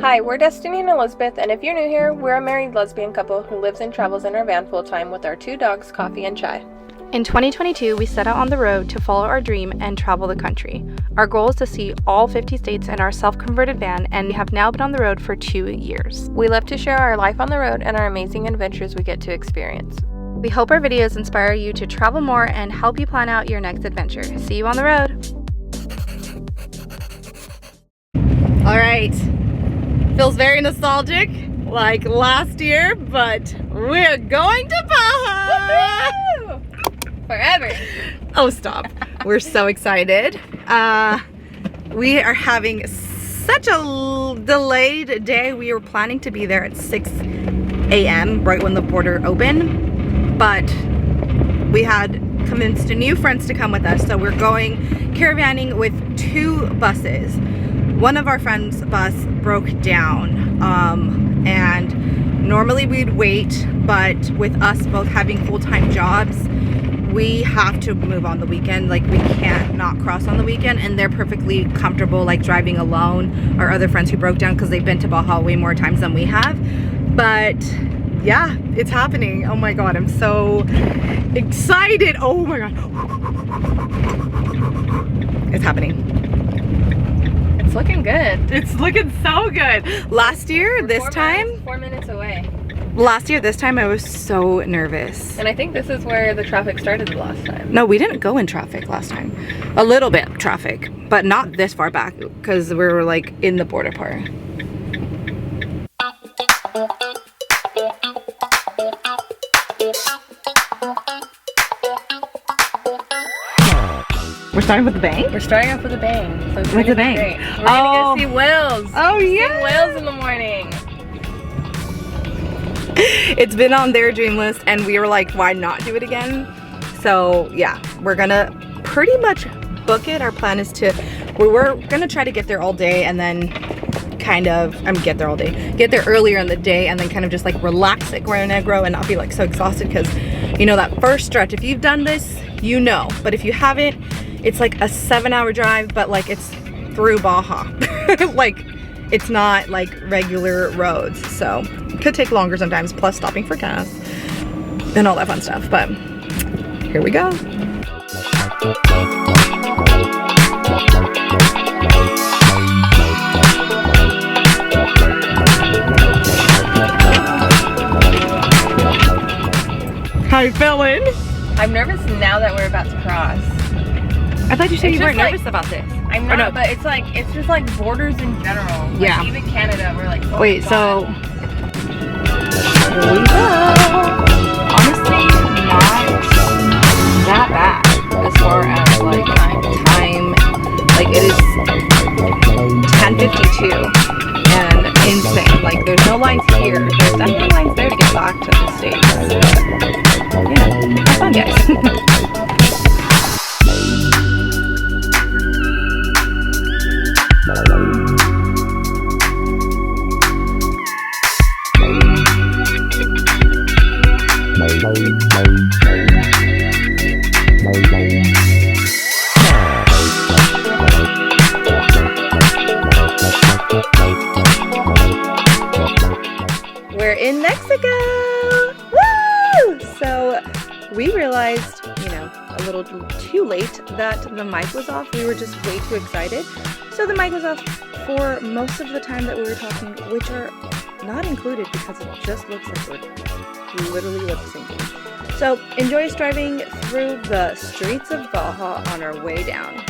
Hi, we're Destiny and Elizabeth, and if you're new here, we're a married lesbian couple who lives and travels in our van full-time with our 2 dogs, Coffee and Chai. In 2022, we set out on the road to follow our dream and travel the country. Our goal is to see all 50 states in our self-converted van, and we have now been on the road for 2 years. We love to share our life on the road and our amazing adventures we get to experience. We hope our videos inspire you to travel more and help you plan out your next adventure. See you on the road! All right, feels very nostalgic, like last year, but we're going to Baja! Forever! Oh, stop. We're so excited. We are having such a delayed day. We were planning to be there at 6 a.m. right when the border opened, but we had convinced new friends to come with us, so we're going caravanning with 2 buses. One of our friends' bus broke down, and normally we'd wait, but with us both having full-time jobs, we have to move on the weekend. Like, we can't not cross on the weekend, and they're perfectly comfortable like driving alone. Our other friends who broke down because they've been to Baja way more times than we have. But yeah, it's happening. Oh my god, I'm so excited. Oh my god, it's happening. It's looking good. It's looking so good. Last year, this time, 4 minutes away. Last year, this time, I was so nervous. And I think this is where the traffic started the last time. No, we didn't go in traffic last time. A little bit traffic, but not this far back because we were like in the border part. We're starting with the bang? We're starting off with a bang. So it's with gonna a bang. be great. We're gonna go see whales. Oh yeah. See whales in the morning. It's been on their dream list, and we were like, why not do it again? So yeah, we're gonna pretty much book it. Our plan is we're gonna try to get there all day, and then kind of get there all day, get there earlier in the day, and then kind of just like relax at Guerrero Negro and not be like so exhausted, because you know that first stretch, if you've done this, you know, but if you haven't, it's like a 7-hour drive, but like it's through Baja. Like, it's not like regular roads, so it could take longer sometimes, plus stopping for gas and all that fun stuff. But here we go. How you feeling? I'm nervous now that we're about to cross. I thought you said you weren't like, nervous about this. I'm not, no. But it's just like borders in general. Like, yeah. Even Canada, we're like, oh wait, so here we go. Honestly, not that bad as far as like time. Like, it is 10:52 and insane. Like, there's no lines here. There's definitely lines there to get back to the States. But, yeah, have fun, guys. We're in Mexico! Woo! So we realized, you know, a little too late that the mic was off. We were just way too excited. So the mic was off for most of the time that we were talking, which are not included because it just looks like we're literally lip syncing. So enjoy us driving through the streets of Baja on our way down.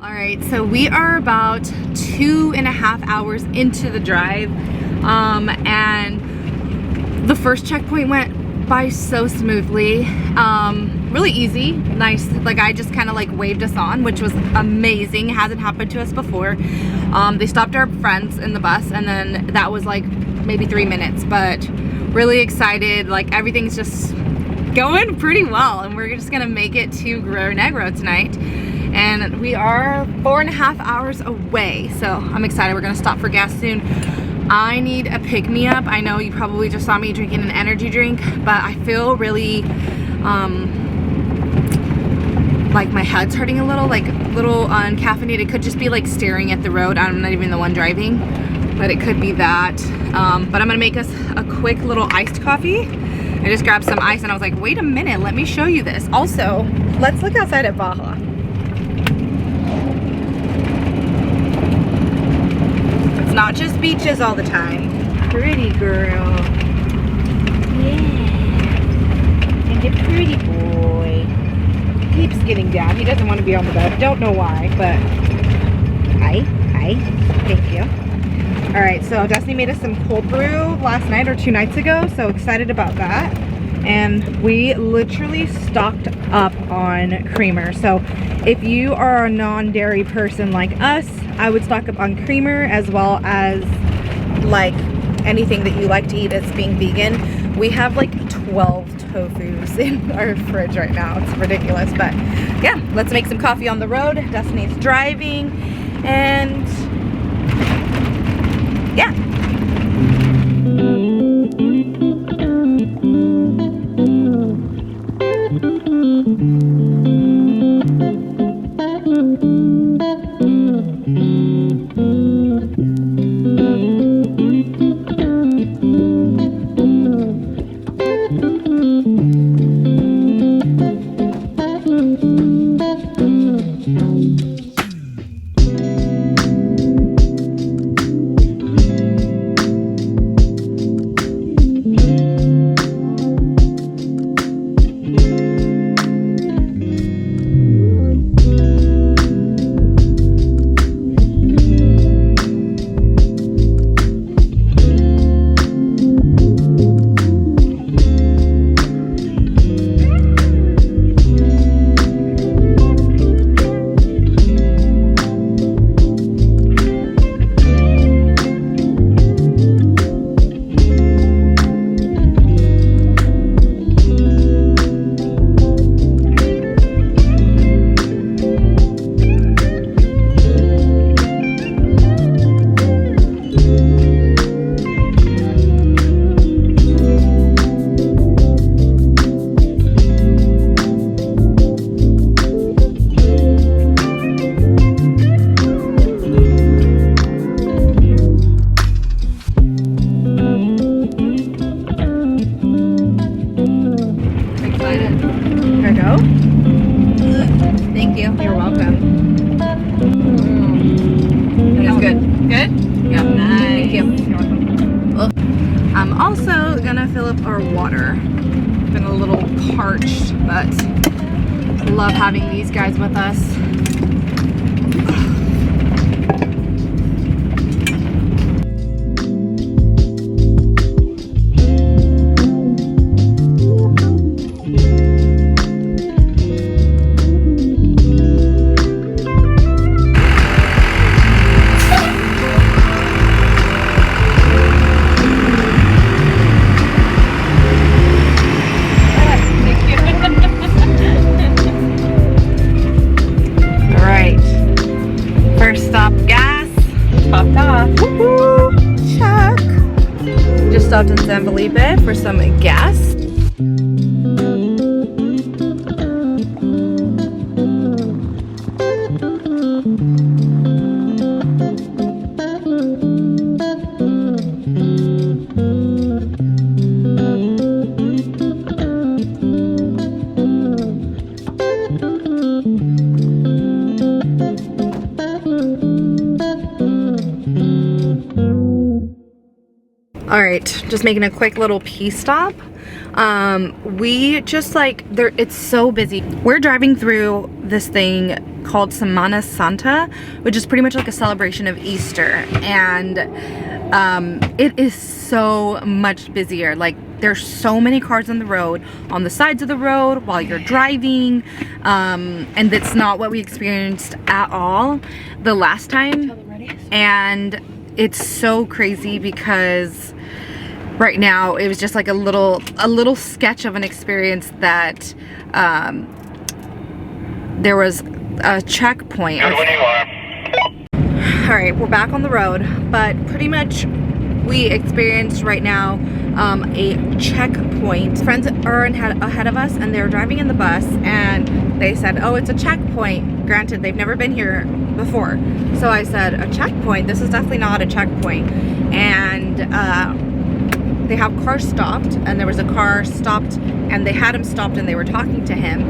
All right, so we are about 2.5 hours into the drive. And the first checkpoint went by so smoothly. Really easy, nice. Like I just kind of like waved us on, which was amazing. Hasn't happened to us before. They stopped our friends in the bus, and then that was like maybe 3 minutes, but really excited. Like everything's just going pretty well, and we're just gonna make it to Guerrero Negro tonight. And we are 4.5 hours away, so I'm excited. We're gonna stop for gas soon. I need a pick-me-up. I know you probably just saw me drinking an energy drink, but I feel really like my head's hurting a little uncaffeinated. It could just be like staring at the road. I'm not even the one driving, but it could be that. But I'm gonna make us a quick little iced coffee. I just grabbed some ice and I was like, wait a minute, let me show you this. Also, let's look outside at Baja. It's not just beaches all the time. Pretty girl. Yeah. And a pretty boy. He keeps getting down. He doesn't want to be on the bed. Don't know why, but hi. Thank you. All right, so Destiny made us some cold brew last night or 2 nights ago, so excited about that. And we literally stocked up on creamer. So if you are a non-dairy person like us, I would stock up on creamer, as well as like anything that you like to eat as being vegan. We have like 12 tofus in our fridge right now. It's ridiculous, but yeah, let's make some coffee on the road. Destiny's driving, and yeah. Been a little parched, but love having these guys with us. Stopped in San Felipe for some gas. All right, just making a quick little pee stop. We just like, it's so busy. We're driving through this thing called Semana Santa, which is pretty much like a celebration of Easter. And it is so much busier. Like, there's so many cars on the road, on the sides of the road while you're driving, and that's not what we experienced at all the last time. And it's so crazy because right now it was just like a little sketch of an experience that there was a checkpoint. All right, we're back on the road, but pretty much we experienced right now a checkpoint. Friends are ahead of us, and they were driving in the bus, and they said, oh, it's a checkpoint. Granted, they've never been here before. So I said, a checkpoint? This is definitely not a checkpoint. And they have cars stopped, and there was a car stopped, and they had him stopped, and they were talking to him.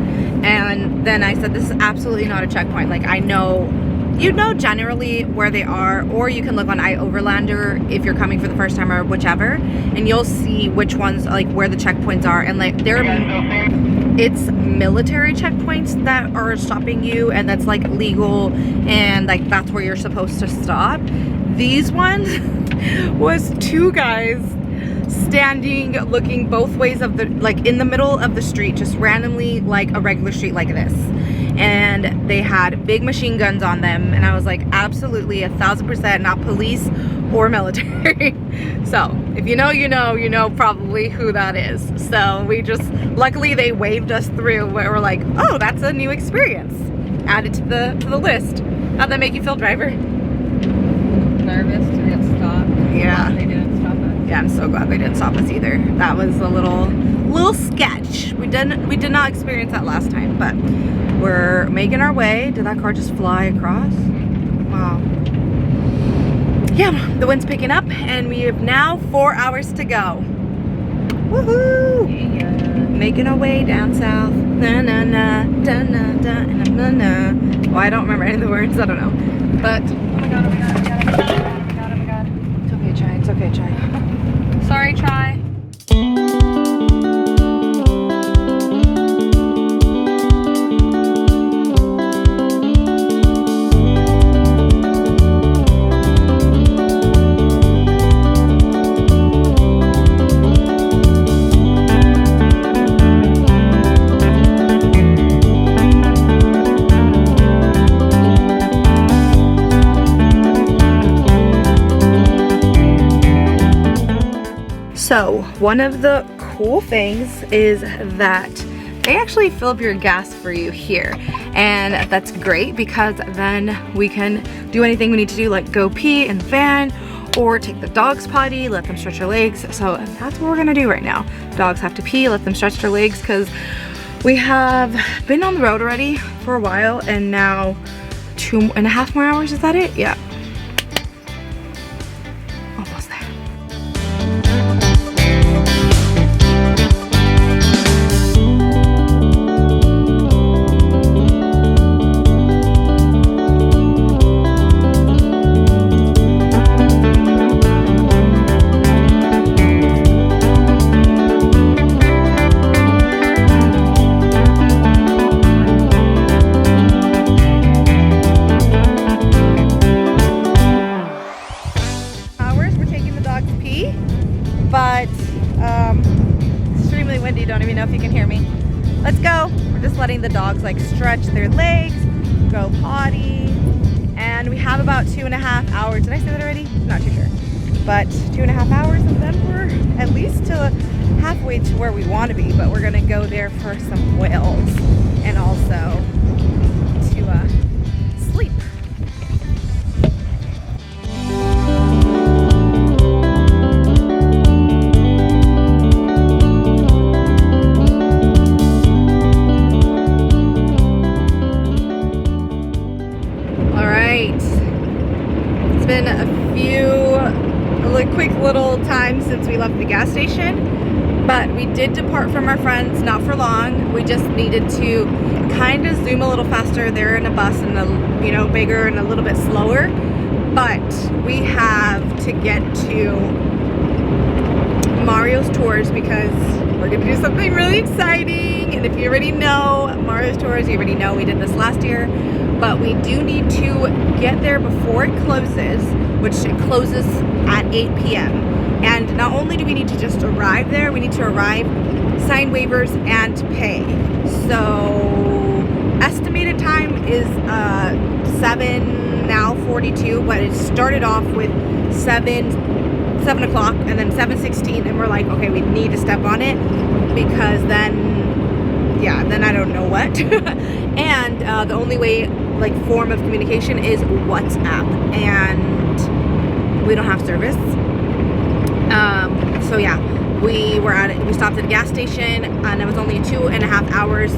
And then I said, this is absolutely not a checkpoint. Like, I know, you know generally where they are, or you can look on iOverlander if you're coming for the first time or whichever, and you'll see which ones, like, where the checkpoints are. And like, it's military checkpoints that are stopping you, and that's like legal, and like that's where you're supposed to stop. These ones was two guys standing looking both ways of the, like in the middle of the street, just randomly, like a regular street like this, and they had big machine guns on them, and I was like, absolutely 1000% not police or military. So if you know, you know probably who that is. So we just, luckily they waved us through. We're like, oh, that's a new experience, add it to the list. How'd that make you feel, driver? Nervous to get stopped. Yeah. They didn't stop us. Yeah, I'm so glad they didn't stop us either. That was a little sketch. We did not experience that last time, but we're making our way. Did that car just fly across? Wow. Yeah, the wind's picking up, and we have now 4 hours to go. Woohoo! Yeah. Making our way down south. Na na na, da na da na na na. Well, I don't remember any of the words. I don't know, but Oh my god, oh my god, oh my god, oh my god, oh my god, oh my god. it's okay, Chai. It's okay, Chai. Sorry, Try. So one of the cool things is that they actually fill up your gas for you here, and that's great because then we can do anything we need to do, like go pee in the van or take the dogs potty, let them stretch their legs. So that's what we're gonna do right now. Dogs have to pee, let them stretch their legs, because we have been on the road already for a while, and now 2.5 more hours. Is that it? Yeah. Almost there. But extremely windy, don't even know if you can hear me. Let's go. We're just letting the dogs like stretch their legs, go potty, and we have about 2.5 hours. Did I say that already? Not too sure, but 2.5 hours, and then we're at least to halfway to where we want to be, but we're gonna go there for some whales and also to sleep. Been a few quick little times since we left the gas station, but we did depart from our friends, not for long. We just needed to kind of zoom a little faster. They're in a bus and bigger and a little bit slower, but we have to get to Mario's Tours because we're gonna do something really exciting. And if you already know Mario's Tours, you already know we did this last year, but we do need to get there before it closes, which it closes at 8 p.m. And not only do we need to just arrive there, we need to arrive, sign waivers, and pay. So estimated time is 7 now 42, but it started off with 7 o'clock and then 7:16, and we're like, okay, we need to step on it, because then I don't know what. And the only way, like, form of communication is WhatsApp, and we don't have service. So yeah, we stopped at a gas station, and it was only 2.5 hours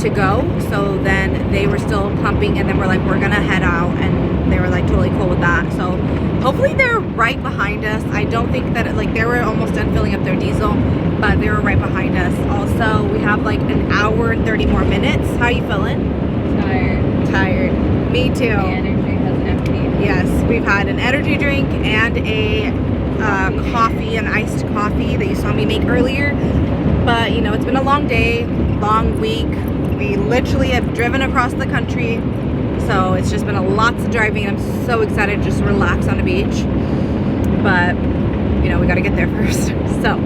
to go. So then they were still pumping, and then we're like, we're gonna head out, and they were like totally cool with that. So hopefully they're right behind us. I don't think that they were almost done filling up their diesel, but they were right behind us. Also, we have like an hour and 30 more minutes. How are you feeling? Tired. Me too. The energy has emptied. Yes, we've had an energy drink and a coffee, an iced coffee that you saw me make earlier. But you know, it's been a long day, long week. We literally have driven across the country, so it's just been lots of driving. I'm so excited to just relax on the beach, but you know, we got to get there first. So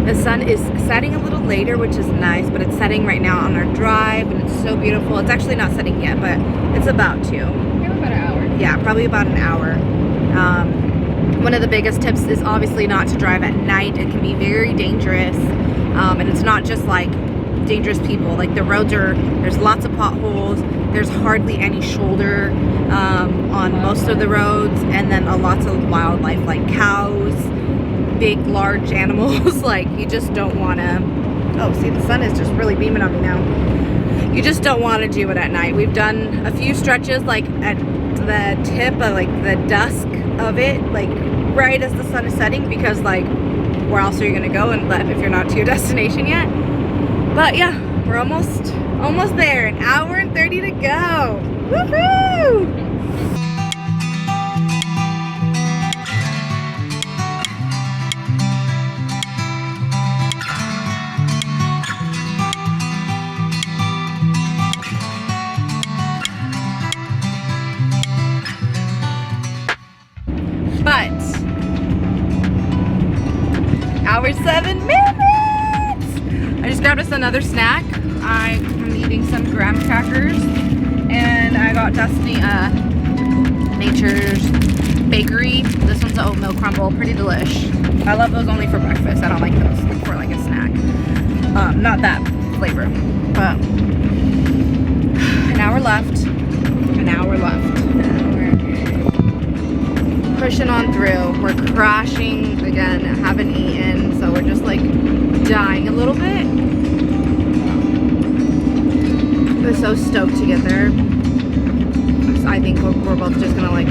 the sun is setting a little later, which is nice, but it's setting right now on our drive, and it's so beautiful. It's actually not setting yet, but it's about to. We have about an hour. Yeah, probably about an hour. One of the biggest tips is obviously not to drive at night. It can be very dangerous, and it's not just like dangerous people. Like, the roads there's lots of potholes, there's hardly any shoulder on most of the roads, and then lots of wildlife like cows, big large animals. Like, you just don't want to, oh, see, the sun is just really beaming on me now. You just don't want to do it at night. We've done a few stretches like at the tip of like the dusk of it, like right as the sun is setting, because like, where else are you gonna go if you're not to your destination yet? But yeah, we're almost there. An hour and 30 to go. Woohoo! But hour 7 minutes. I just grabbed us another snack. I'm eating some graham crackers, and I got Destiny Nature's Bakery. This one's an oat milk crumble, pretty delish. I love those only for breakfast. I don't like those for like a snack. Not that flavor, but an hour left. An hour left. Pushing on through. We're crashing again, haven't eaten, so we're just like dying a little bit. We're so stoked to get there. I think we're both just gonna like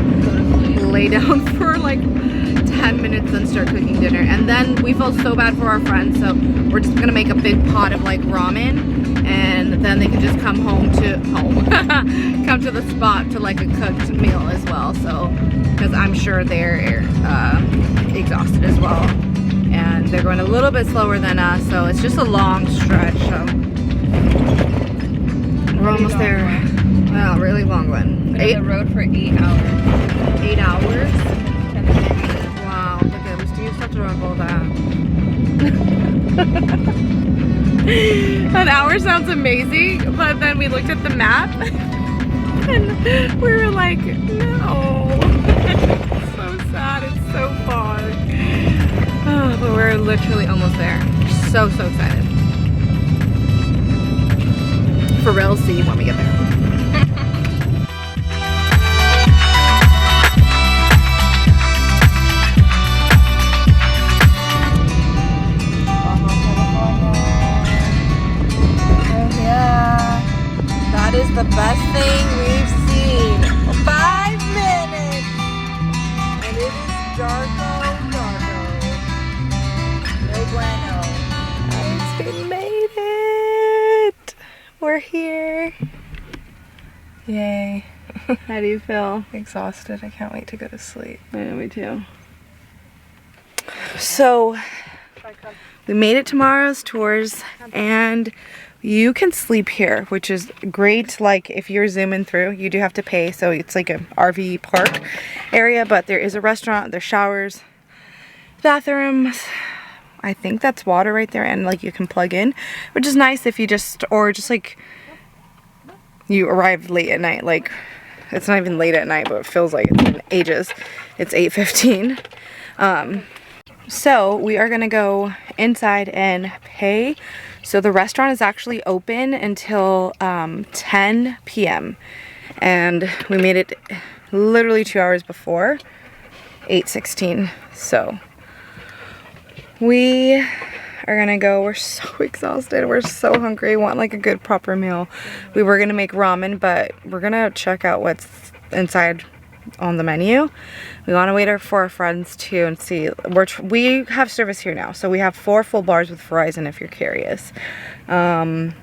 lay down for like 10 minutes and start cooking dinner. And then we felt so bad for our friends, so we're just gonna make a big pot of like ramen, and then they can just come come to the spot to like a cooked meal as well. So, because I'm sure they're exhausted as well, and they're going a little bit slower than us, so it's just a long stretch. So we're almost there. Well, really long one. Been on the road for 8 hours. 8 hours? 10 minutes. Wow, look at this. Do you have to drive all that? An hour sounds amazing, but then we looked at the map and we were like, no. It's so sad. It's so far. Oh, but we're literally almost there. So excited. For real, see when we get there. That is the best thing we've seen. 5 minutes, and it is darko. No bueno. We made it. We're here. Yay. How do you feel? Exhausted. I can't wait to go to sleep. I know, me too. So we made it tomorrow's tours, and You can sleep here, which is great. Like if you're zooming through, you do have to pay. So it's like an RV park area, but there is a restaurant, there's showers, bathrooms. I think that's water right there, and like you can plug in, which is nice if you just, or just like you arrived late at night. Like it's not even late at night, but it feels like it's been ages. It's 8:15. So we are gonna go inside and pay. So the restaurant is actually open until 10 p.m. and we made it literally 2 hours before, 8:16. So we are gonna go. We're so exhausted. We're so hungry. We want like a good proper meal. We were gonna make ramen, but we're gonna check out what's inside on the menu. We want to wait for our friends too and see. We have service here now, so we have 4 full bars with Verizon if you're curious. And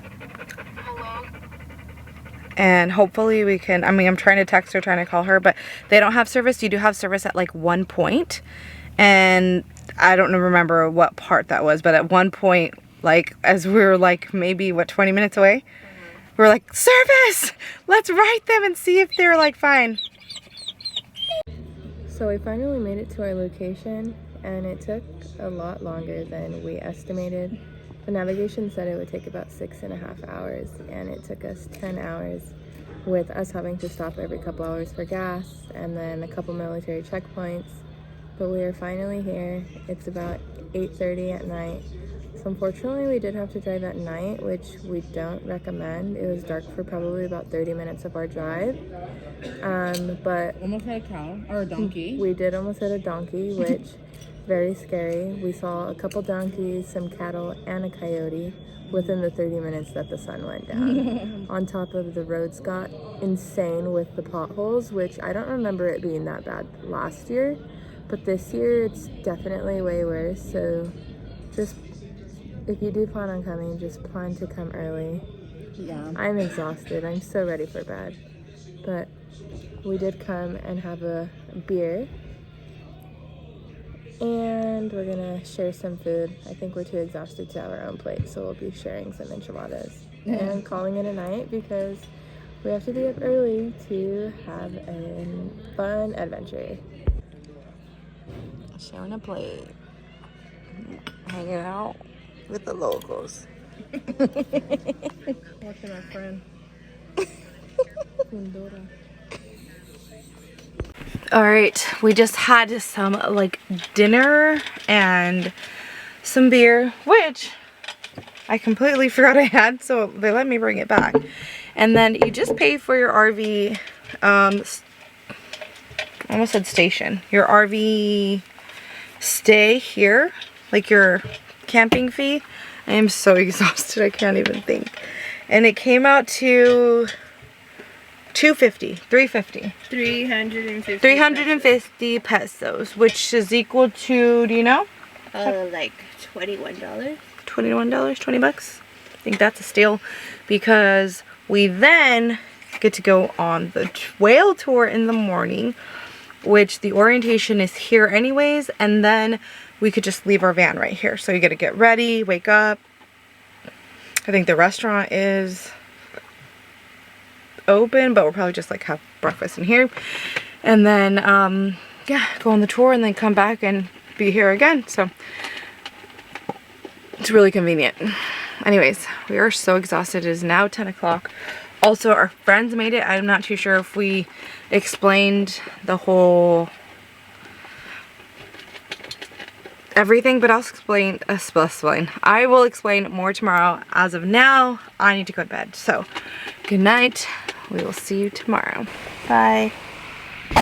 hopefully we can, I mean, I'm trying to text her, trying to call her, but they don't have service. You do have service at like one point, and I don't remember what part that was, but at one point, like as we were like maybe what 20 minutes away, we were like, service, let's write them and see if they're like fine. So we finally made it to our location, and it took a lot longer than we estimated. The navigation said it would take about 6.5 hours, and it took us 10 hours, with us having to stop every couple hours for gas and then a couple military checkpoints. But we are finally here. It's about 8:30 at night. So unfortunately we did have to drive at night, which we don't recommend. It was dark for probably about 30 minutes of our drive. But Almost had a cow or a donkey. We did almost hit a donkey, which very scary. We saw a couple donkeys, some cattle, and a coyote within the 30 minutes that the sun went down. On top of the roads got insane with the potholes, which I don't remember it being that bad last year, but this year it's definitely way worse. So just, if you do plan on coming, just plan to come early. Yeah. I'm exhausted. I'm so ready for bed. But we did come and have a beer. And we're gonna share some food. I think we're too exhausted to have our own plate, so we'll be sharing some enchiladas and calling it a night because we have to be up early to have a fun adventure. Sharing a plate. Hanging out with the locals. Watching our friend. Fundora. All right, we just had some like dinner and some beer, which I completely forgot I had, so they let me bring it back. And then you just pay for your RV, I almost said station, your RV stay here, like your camping fee. I am so exhausted, I can't even think. And it came out to 350 pesos, which is equal to, do you know? Like $21. $21, 20 bucks. I think that's a steal, because we then get to go on the whale tour in the morning, which the orientation is here anyways, and then we could just leave our van right here. So you got to get ready, wake up. I think the restaurant is open, but we'll probably just like have breakfast in here, and then yeah, go on the tour and then come back and be here again. So it's really convenient. Anyways, we are so exhausted. It is now 10 o'clock. Also, our friends made it. I'm not too sure if we explained the whole everything, but I'll explain. I will explain more tomorrow. As of now, I need to go to bed. So good night. We will see you tomorrow. Bye.